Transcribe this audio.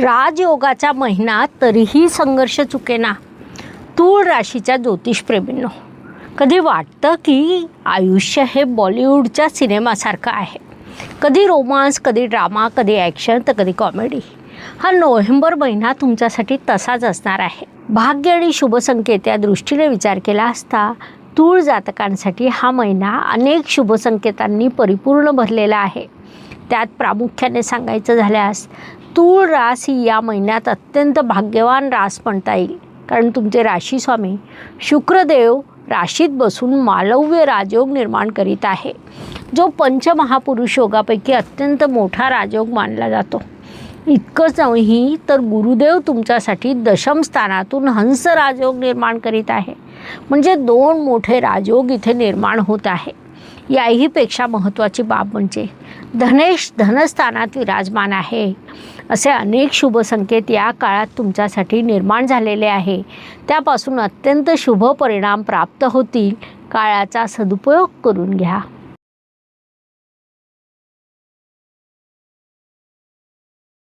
राजयोगाचा महिना तरीही संघर्ष चुकेना. तूळ राशीच्या ज्योतिषप्रेमींनो, कधी वाटतं की आयुष्य हे बॉलिवूडच्या सिनेमासारखं आहे. कधी रोमांस, कधी ड्रामा, कधी ॲक्शन तर कधी कॉमेडी. हा नोव्हेंबर महिना तुमच्यासाठी तसाच असणार आहे. भाग्य आणि शुभसंकेत या दृष्टीने विचार केला असता तूळ जातकांसाठी हा महिना अनेक शुभसंकेतांनी परिपूर्ण भरलेला आहे. त्यात प्रामुख्याने सांगायचं झाल्यास तूळ रास ही या महिन्यात अत्यंत भाग्यवान रास म्हणता येईल. कारण तुमचे राशीस्वामी शुक्रदेव राशीत बसून मालव्य राजयोग निर्माण करीत आहे, जो पंचमहापुरुष योगापैकी अत्यंत मोठा राजयोग मानला जातो. इतकंच नाही तर गुरुदेव तुमच्यासाठी दशम स्थानातून हंस राजयोग निर्माण करीत आहे. म्हणजे 2 मोठे राजयोग इथे निर्माण होत आहे. याही पेक्षा महत्त्वाची बाब म्हणजे धनेश धनस्थानात विराजमान आहे. असे अनेक शुभ संकेत या काळात तुमच्यासाठी निर्माण झालेले आहे. त्यापासून अत्यंत शुभ परिणाम प्राप्त होतील. काळाचा सदुपयोग करून घ्या.